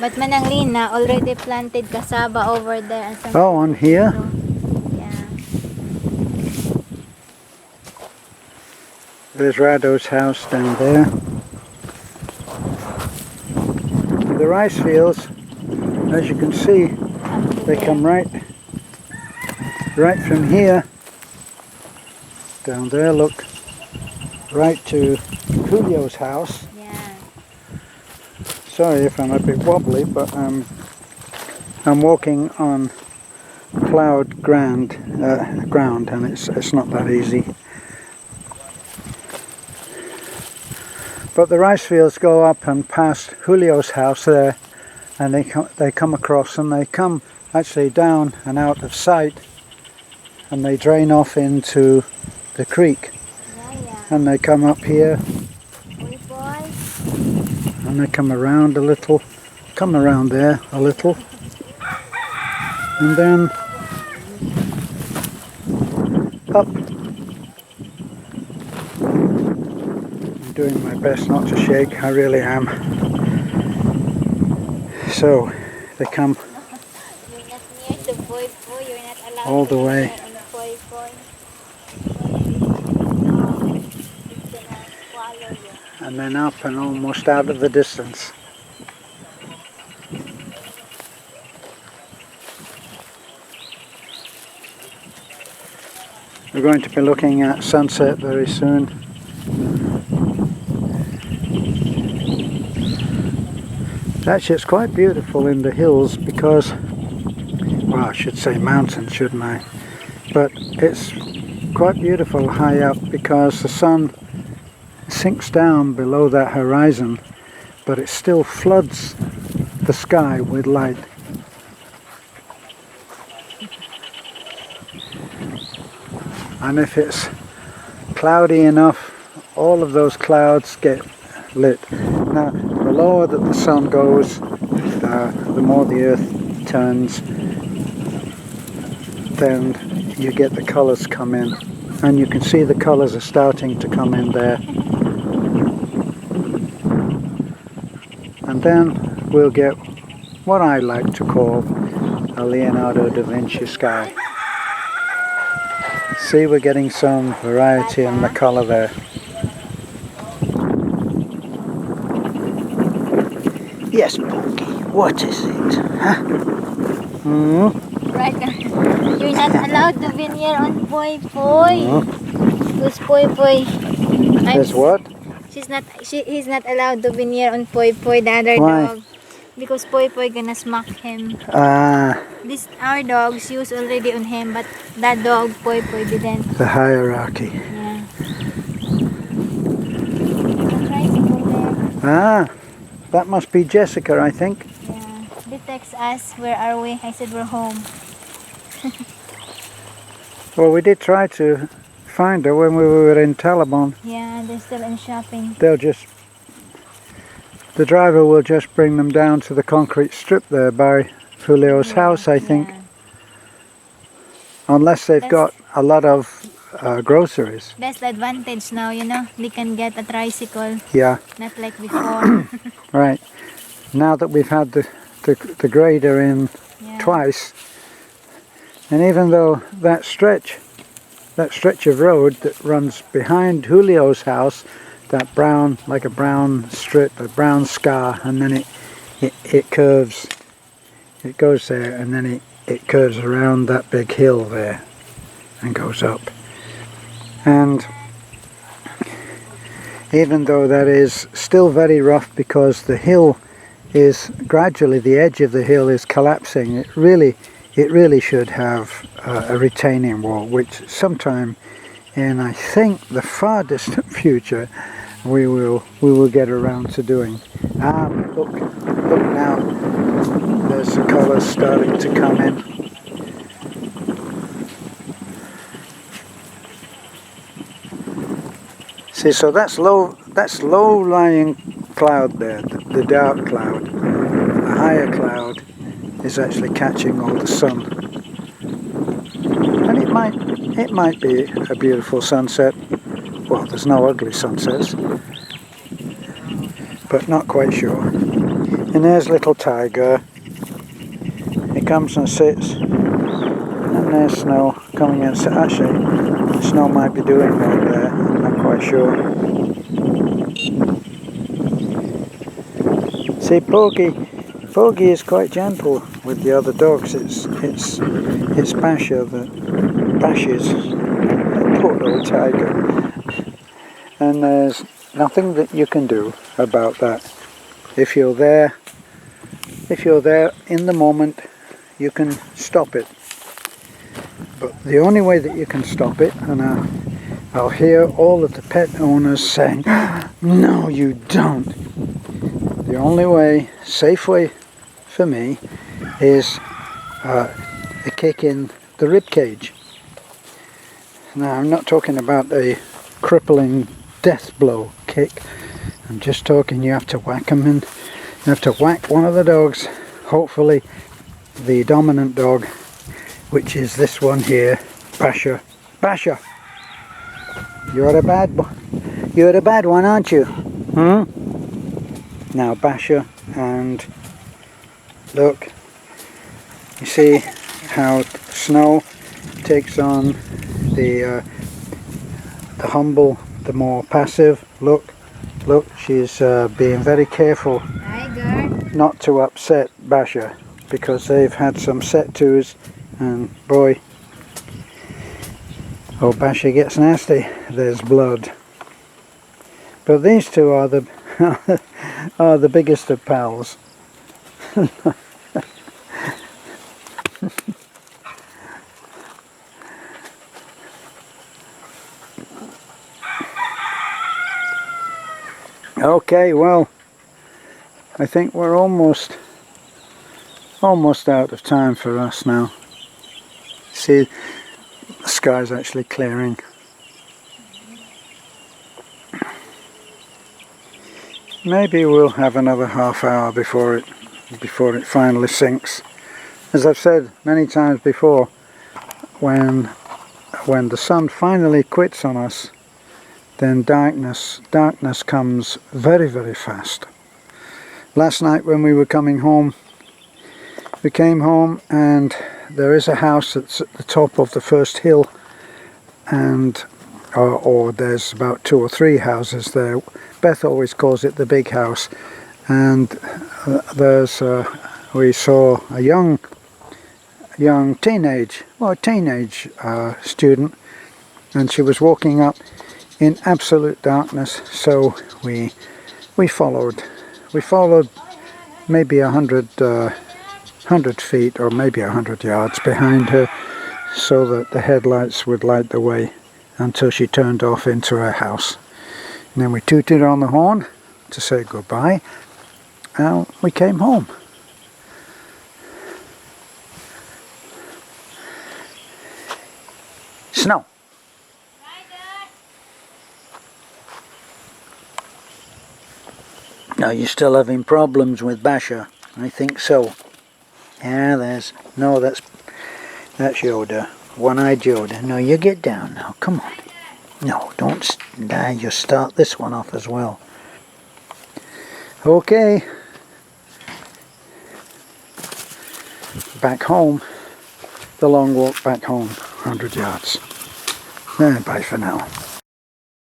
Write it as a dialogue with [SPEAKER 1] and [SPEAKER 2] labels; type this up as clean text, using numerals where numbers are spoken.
[SPEAKER 1] But Manang Lina already planted cassava over there. And some
[SPEAKER 2] Oh, on here?
[SPEAKER 1] yeah.
[SPEAKER 2] There's Rado's house down there. The rice fields, as you can see, they come right from here down there, look, right to Julio's house.
[SPEAKER 1] Yeah.
[SPEAKER 2] Sorry if I'm a bit wobbly, but I'm walking on plowed ground, and it's not that easy. But the rice fields go up and past Julio's house there, and they come across, and they come actually down and out of sight, and they drain off into the creek, and they come up here, and they come around a little, come around there a little, and then up. I'm doing my best not to shake, I really am. So they come all the way. And then up and almost out of the distance. We're going to be looking at sunset very soon. Actually, it's quite beautiful in the hills because, well, I should say mountains, shouldn't I? But it's quite beautiful high up because the sun sinks down below that horizon, but it still floods the sky with light. And if it's cloudy enough, all of those clouds get lit. Now, the lower that the sun goes, the more the earth turns, then you get the colours come in. And you can see the colours are starting to come in there. And then we'll get what I like to call a Leonardo da Vinci sky. See, we're getting some variety in the colour there. Yes, Punky, what is it? Huh?
[SPEAKER 1] Right. You're not allowed to be near on Poi Poi. Because Poi Poi.
[SPEAKER 2] There's what?
[SPEAKER 1] He's not allowed to be near on Poi Poi, the other
[SPEAKER 2] Why?
[SPEAKER 1] dog. Because Poi Poi gonna smack him. Our dogs used already on him, but that dog Poi Poi didn't.
[SPEAKER 2] The hierarchy.
[SPEAKER 1] Yeah. The tricycle there.
[SPEAKER 2] That must be Jessica, I think.
[SPEAKER 1] Yeah. They text us, where are we? I said we're home.
[SPEAKER 2] Well, we did try to find her when we were in Taliban.
[SPEAKER 1] Yeah, they're still in shopping.
[SPEAKER 2] The driver will just bring them down to the concrete strip there by Julio's house, I think.
[SPEAKER 1] Yeah.
[SPEAKER 2] Unless they've got a lot of groceries.
[SPEAKER 1] That's the advantage now, you know. They can get a tricycle.
[SPEAKER 2] Yeah.
[SPEAKER 1] Not like before.
[SPEAKER 2] Right. Now that we've had the grader in twice, and even though that stretch of road that runs behind Julio's house, that brown, like a brown strip, a brown scar, and then it curves, it goes there, and then it curves around that big hill there and goes up. And even though that is still very rough because the hill is gradually, the edge of the hill is collapsing, it really should have a retaining wall, which sometime in, I think, the far distant future we will get around to doing. Look now, there's the colours starting to come in. See, so that's low-lying cloud there, the dark cloud. The higher cloud is actually catching all the sun. And it might be a beautiful sunset. Well, there's no ugly sunsets, but not quite sure. And there's little Tiger. He comes and sits. And there's Snow coming in. Actually, Snow might be doing right there. I'm not quite sure. See, Porgy is quite gentle with the other dogs. It's Basher that bashes poor old Tiger. And there's nothing that you can do about that. If you're there in the moment, you can stop it. But the only way that you can stop it, and I'll hear all of the pet owners saying, no you don't. The only way, safe way for me, is a kick in the rib cage. Now I'm not talking about a crippling death blow kick. I'm just talking you have to whack them in. You have to whack one of the dogs, hopefully the dominant dog, which is this one here, Basher. Basher! You're a bad one, aren't you? Hmm? Now Basher, and look, you see how Snow takes on the humble, the more passive. Look, she's being very careful not to upset Basher, because they've had some set tos, and boy, oh, Basher gets nasty. There's blood. But these two are the are the biggest of pals. Okay, well, I think we're almost out of time for us now. See, the sky's actually clearing. Maybe we'll have another half hour before it finally sinks. As I've said many times before, when the sun finally quits on us, then darkness comes very, very fast. Last night when we were coming home, we came home and there is a house that's at the top of the first hill, and or there's about 2 or 3 houses there. Beth always calls it the big house, and we saw a young teenage student, and she was walking up in absolute darkness. So we followed maybe 100 feet or maybe 100 yards behind her, so that the headlights would light the way until she turned off into her house. And then we tooted on the horn to say goodbye, and we came home. Snow. Are you still having problems with Basher? I think so. Yeah, that's Yoda. One-eyed Yoda. No, you get down now. Come on. No, don't. You start this one off as well. Okay. Back home. The long walk back home. 100 yards. Bye for now.